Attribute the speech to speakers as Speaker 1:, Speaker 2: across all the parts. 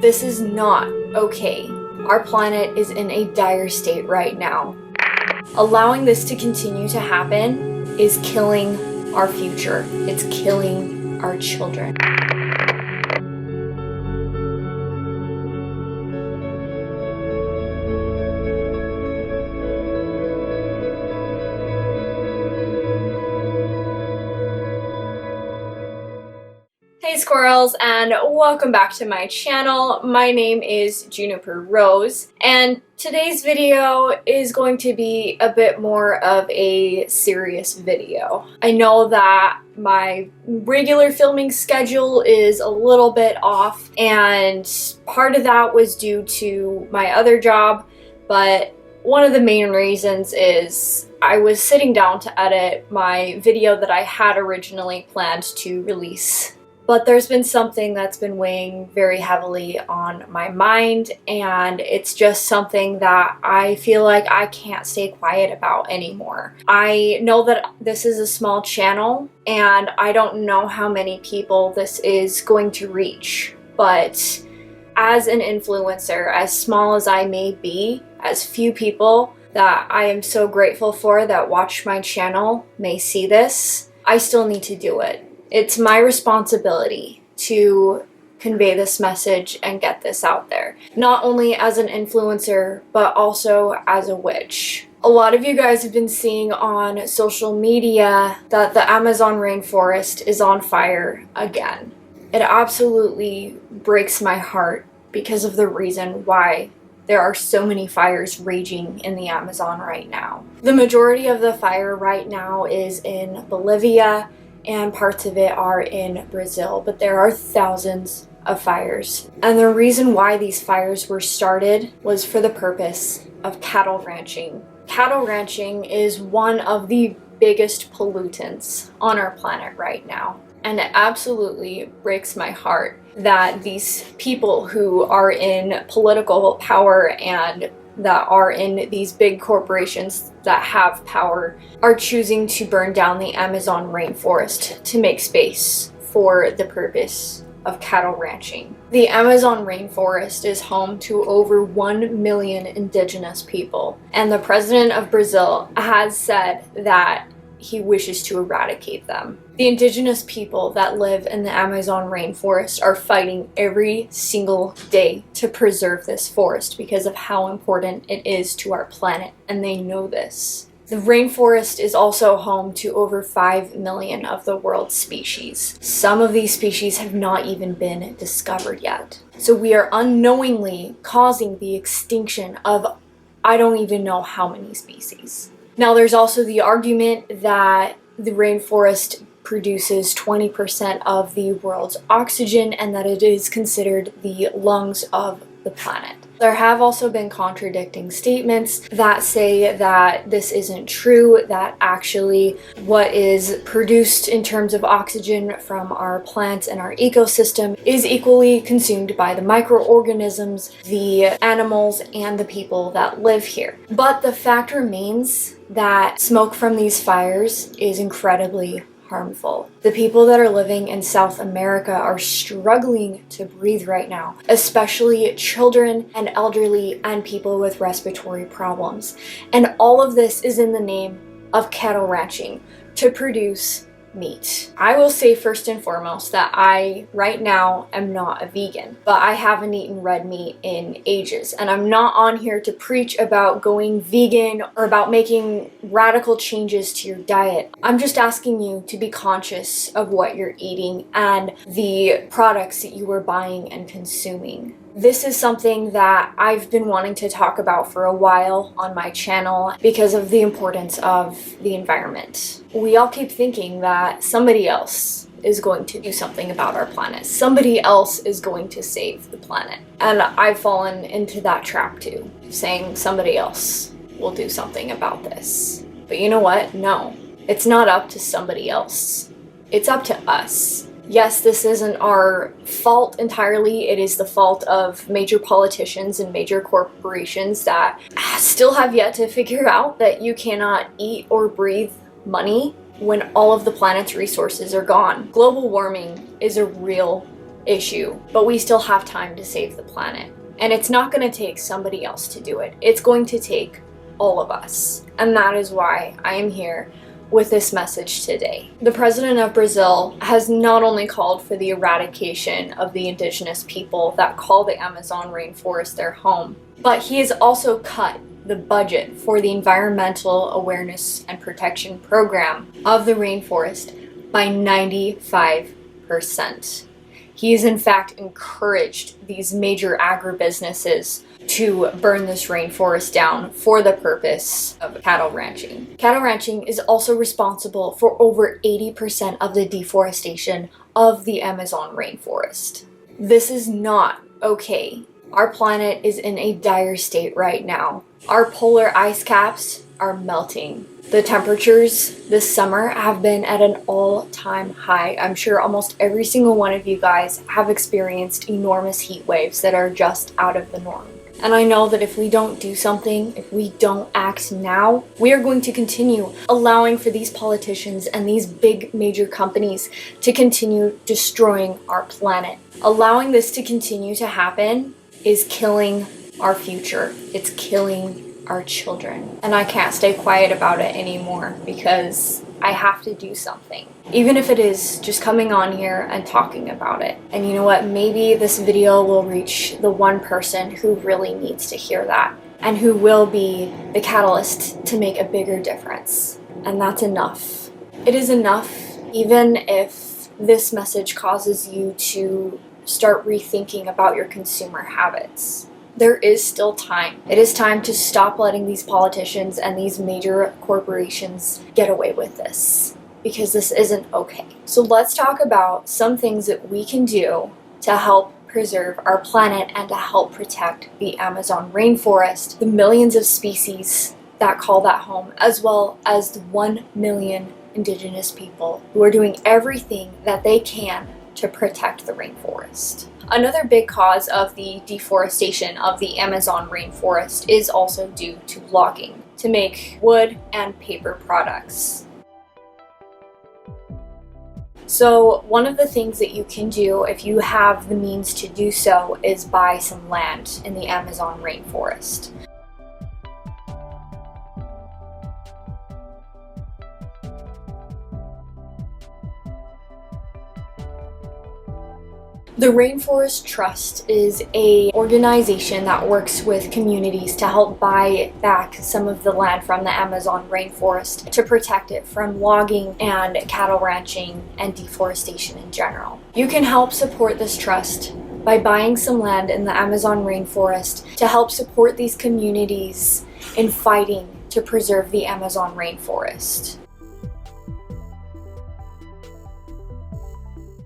Speaker 1: This is not okay. Our planet is in a dire state right now. Allowing this to continue to happen is killing our future. It's killing our children. Hey squirrels, and welcome back to my channel. My name is Juniper Rose, and today's video is going to be a bit more of a serious video. I know that my regular filming schedule is a little bit off, and part of that was due to my other job, but one of the main reasons is I was sitting down to edit my video that I had originally planned to release. But there's been something that's been weighing very heavily on my mind, and it's just something that I feel like I can't stay quiet about anymore. I know that this is a small channel, and I don't know how many people this is going to reach, but as an influencer, as small as I may be, as few people that I am so grateful for that watch my channel may see this, I still need to do it. It's my responsibility to convey this message and get this out there. Not only as an influencer, but also as a witch. A lot of you guys have been seeing on social media that the Amazon rainforest is on fire again. It absolutely breaks my heart because of the reason why there are so many fires raging in the Amazon right now. The majority of the fire right now is in Bolivia, and parts of it are in Brazil, but there are thousands of fires. And the reason why these fires were started was for the purpose of cattle ranching. Cattle ranching is one of the biggest pollutants on our planet right now. And it absolutely breaks my heart that these people who are in political power and that are in these big corporations that have power are choosing to burn down the Amazon rainforest to make space for the purpose of cattle ranching. The Amazon rainforest is home to over 1 million indigenous people, and the president of Brazil has said that he wishes to eradicate them. The indigenous people that live in the Amazon rainforest are fighting every single day to preserve this forest because of how important it is to our planet, and they know this. The rainforest is also home to over 5 million of the world's species. Some of these species have not even been discovered yet. So we are unknowingly causing the extinction of I don't even know how many species. Now, there's also the argument that the rainforest produces 20% of the world's oxygen and that it is considered the lungs of the planet. There have also been contradicting statements that say that this isn't true, that actually what is produced in terms of oxygen from our plants and our ecosystem is equally consumed by the microorganisms, the animals, and the people that live here. But the fact remains that smoke from these fires is incredibly harmful. The people that are living in South America are struggling to breathe right now, especially children and elderly and people with respiratory problems. And all of this is in the name of cattle ranching to produce meat. I will say first and foremost that I right now am not a vegan, but I haven't eaten red meat in ages, and I'm not on here to preach about going vegan or about making radical changes to your diet. I'm just asking you to be conscious of what you're eating and the products that you are buying and consuming. This is something that I've been wanting to talk about for a while on my channel because of the importance of the environment. We all keep thinking that somebody else is going to do something about our planet. Somebody else is going to save the planet. And I've fallen into that trap too, saying somebody else will do something about this. But you know what? No, it's not up to somebody else. It's up to us. Yes, this isn't our fault entirely. It is the fault of major politicians and major corporations that still have yet to figure out that you cannot eat or breathe money when all of the planet's resources are gone. Global warming is a real issue, but we still have time to save the planet. And it's not going to take somebody else to do it. It's going to take all of us. And that is why I am here with this message today. The president of Brazil has not only called for the eradication of the indigenous people that call the Amazon rainforest their home, but he has also cut the budget for the environmental awareness and protection program of the rainforest by 95%. He has in fact encouraged these major agribusinesses to burn this rainforest down for the purpose of cattle ranching. Cattle ranching is also responsible for over 80% of the deforestation of the Amazon rainforest. This is not okay. Our planet is in a dire state right now. Our polar ice caps are melting. The temperatures this summer have been at an all-time high. I'm sure almost every single one of you guys have experienced enormous heat waves that are just out of the norm. And I know that if we don't do something, if we don't act now, we are going to continue allowing for these politicians and these big major companies to continue destroying our planet. Allowing this to continue to happen is killing our future. It's killing our children. And I can't stay quiet about it anymore because I have to do something. Even if it is just coming on here and talking about it. And you know what? Maybe this video will reach the one person who really needs to hear that and who will be the catalyst to make a bigger difference. And that's enough. It is enough, even if this message causes you to start rethinking about your consumer habits. There is still time. It is time to stop letting these politicians and these major corporations get away with this, because this isn't okay. So let's talk about some things that we can do to help preserve our planet and to help protect the Amazon rainforest, the millions of species that call that home, as well as the 1 million indigenous people who are doing everything that they can to protect the rainforest. Another big cause of the deforestation of the Amazon rainforest is also due to logging to make wood and paper products. So one of the things that you can do if you have the means to do so is buy some land in the Amazon rainforest. The Rainforest Trust is an organization that works with communities to help buy back some of the land from the Amazon rainforest to protect it from logging and cattle ranching and deforestation in general. You can help support this trust by buying some land in the Amazon rainforest to help support these communities in fighting to preserve the Amazon rainforest.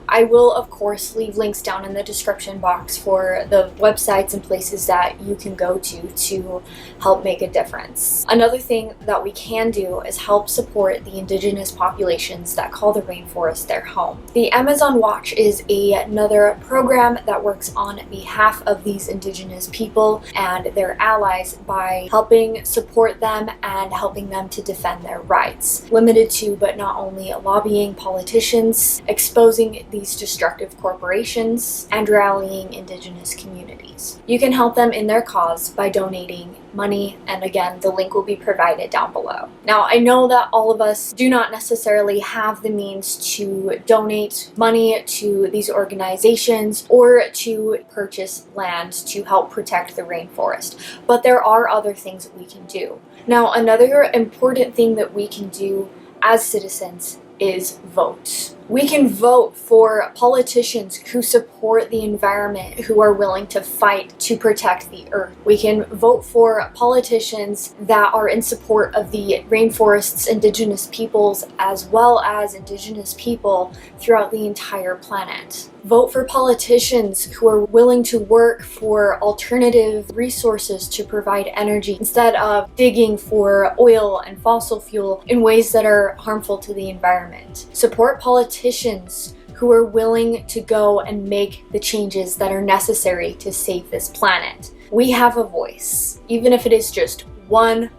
Speaker 1: I will, of course, leave links down in the description box for the websites and places that you can go to help make a difference. Another thing that we can do is help support the indigenous populations that call the rainforest their home. The Amazon Watch is another program that works on behalf of these indigenous people and their allies by helping support them and helping them to defend their rights. Limited to, but not only, lobbying politicians, exposing these destructive corporations, and rallying indigenous communities. You can help them in their cause by donating money, and again, the link will be provided down below. Now, I know that all of us do not necessarily have the means to donate money to these organizations or to purchase land to help protect the rainforest, but there are other things that we can do. Now, another important thing that we can do as citizens is vote. We can vote for politicians who support the environment, who are willing to fight to protect the earth. We can vote for politicians that are in support of the rainforest's indigenous peoples as well as indigenous people throughout the entire planet. Vote for politicians who are willing to work for alternative resources to provide energy instead of digging for oil and fossil fuel in ways that are harmful to the environment. Support politicians who are willing to go and make the changes that are necessary to save this planet. We have a voice, even if it is just one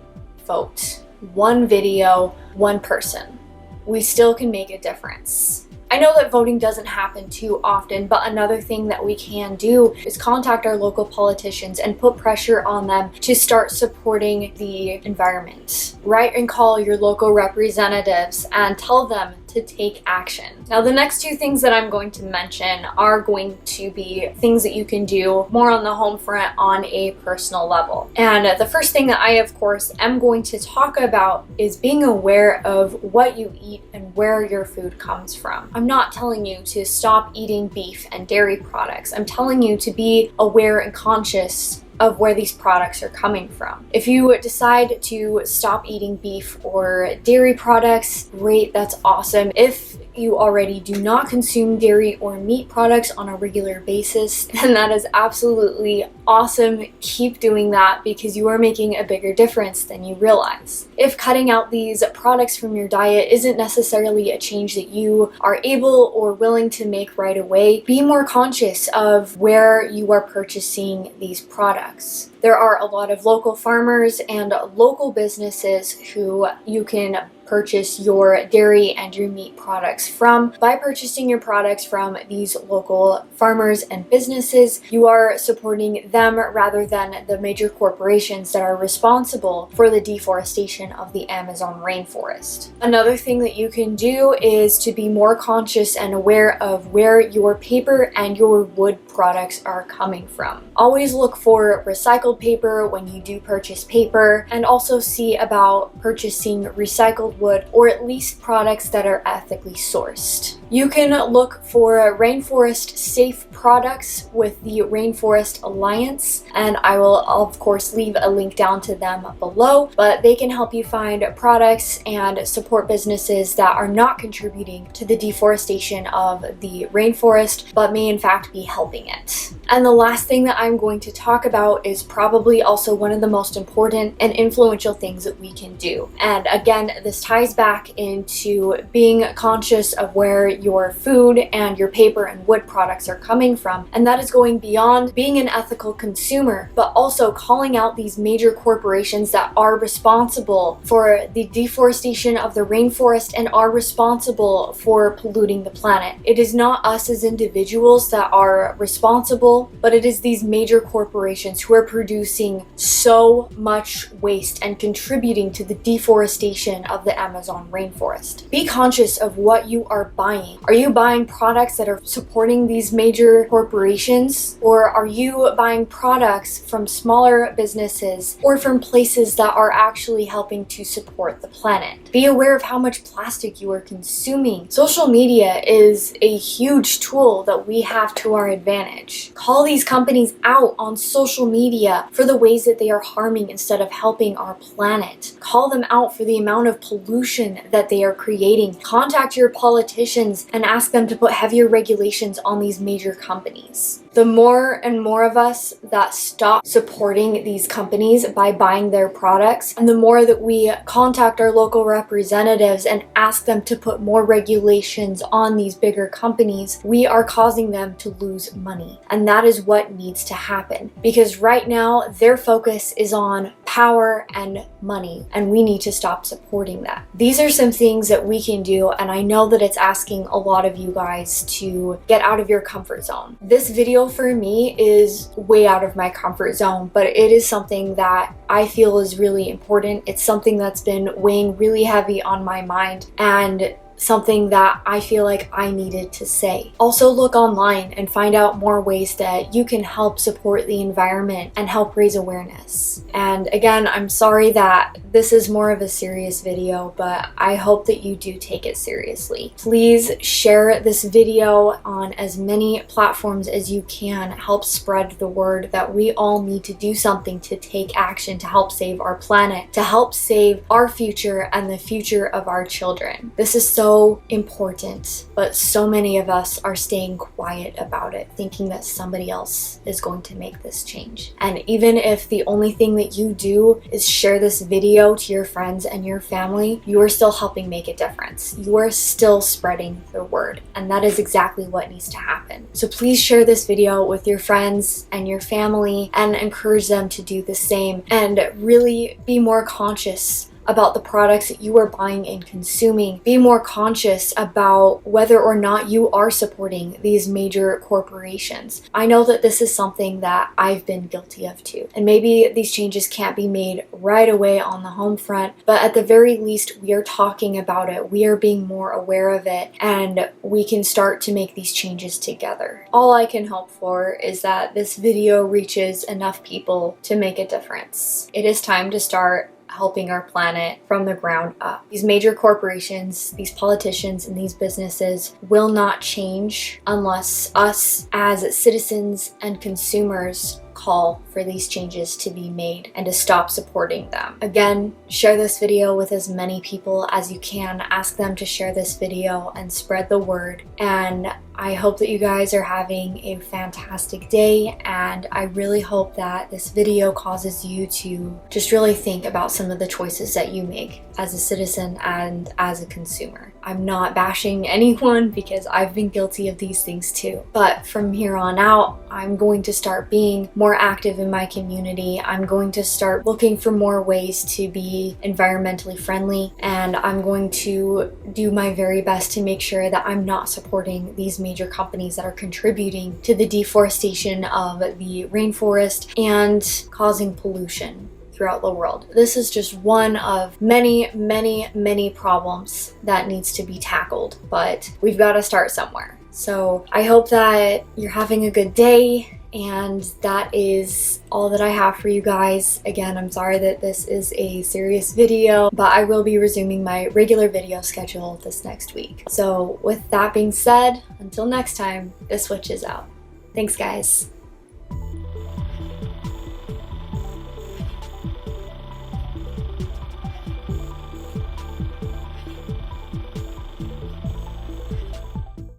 Speaker 1: vote, one video, one person. We still can make a difference. I know that voting doesn't happen too often, but another thing that we can do is contact our local politicians and put pressure on them to start supporting the environment. Write and call your local representatives and tell them to take action. Now, the next two things that I'm going to mention are going to be things that you can do more on the home front on a personal level. And the first thing that I, of course, am going to talk about is being aware of what you eat and where your food comes from. I'm not telling you to stop eating beef and dairy products. I'm telling you to be aware and conscious of where these products are coming from. If you decide to stop eating beef or dairy products, great, that's awesome. If you already do not consume dairy or meat products on a regular basis, then that is absolutely awesome. Keep doing that because you are making a bigger difference than you realize. If cutting out these products from your diet isn't necessarily a change that you are able or willing to make right away, be more conscious of where you are purchasing these products. There are a lot of local farmers and local businesses who you can purchase your dairy and your meat products from. By purchasing your products from these local farmers and businesses, you are supporting them rather than the major corporations that are responsible for the deforestation of the Amazon rainforest. Another thing that you can do is to be more conscious and aware of where your paper and your wood products are coming from. Always look for recycled paper when you do purchase paper, and also see about purchasing recycled wood or at least products that are ethically sourced. You can look for rainforest safe products with the Rainforest Alliance, and I will of course leave a link down to them below, but they can help you find products and support businesses that are not contributing to the deforestation of the rainforest but may in fact be helping it. And the last thing that I'm going to talk about is probably also one of the most important and influential things that we can do. And again, this ties back into being conscious of where your food and your paper and wood products are coming from. And that is going beyond being an ethical consumer, but also calling out these major corporations that are responsible for the deforestation of the rainforest and are responsible for polluting the planet. It is not us as individuals that are responsible, but it is these major corporations who are producing so much waste and contributing to the deforestation of the Amazon rainforest. Be conscious of what you are buying. Are you buying products that are supporting these major corporations, or are you buying products from smaller businesses or from places that are actually helping to support the planet? Be aware of how much plastic you are consuming. Social media is a huge tool that we have to our advantage. Call these companies out on social media for the ways that they are harming instead of helping our planet. Call them out for the amount of pollution that they are creating. Contact your politicians and ask them to put heavier regulations on these major companies. The more and more of us that stop supporting these companies by buying their products, and the more that we contact our local representatives and ask them to put more regulations on these bigger companies, we are causing them to lose money. And that is what needs to happen, because right now their focus is on power and money, and we need to stop supporting that. These are some things that we can do, and I know that it's asking a lot of you guys to get out of your comfort zone. This video for me is way out of my comfort zone, but it is something that I feel is really important. It's something that's been weighing really heavy on my mind, and something that I feel like I needed to say. Also, look online and find out more ways that you can help support the environment and help raise awareness. And again, I'm sorry that this is more of a serious video, but I hope that you do take it seriously. Please share this video on as many platforms as you can. Help spread the word that we all need to do something to take action to help save our planet, to help save our future and the future of our children. This is so important, but so many of us are staying quiet about it, thinking that somebody else is going to make this change. And even if the only thing that you do is share this video to your friends and your family, you are still helping make a difference. You are still spreading the word, and that is exactly what needs to happen. So please share this video with your friends and your family and encourage them to do the same, and really be more conscious about the products that you are buying and consuming. Be more conscious about whether or not you are supporting these major corporations. I know that this is something that I've been guilty of too. And maybe these changes can't be made right away on the home front, but at the very least, we are talking about it. We are being more aware of it, and we can start to make these changes together. All I can hope for is that this video reaches enough people to make a difference. It is time to start helping our planet from the ground up. These major corporations, these politicians, and these businesses will not change unless us as citizens and consumers call for these changes to be made and to stop supporting them. Again, share this video with as many people as you can. Ask them to share this video and spread the word. And I hope that you guys are having a fantastic day, and I really hope that this video causes you to just really think about some of the choices that you make as a citizen and as a consumer. I'm not bashing anyone because I've been guilty of these things too. But from here on out, I'm going to start being more active in my community. I'm going to start looking for more ways to be environmentally friendly, and I'm going to do my very best to make sure that I'm not supporting these major companies that are contributing to the deforestation of the rainforest and causing pollution throughout the world. This is just one of many, many, many problems that needs to be tackled, but we've got to start somewhere. So I hope that you're having a good day, and that is all that I have for you guys. Again, I'm sorry that this is a serious video, but I will be resuming my regular video schedule this next week. So with that being said, until next time, this witch is out. Thanks, guys.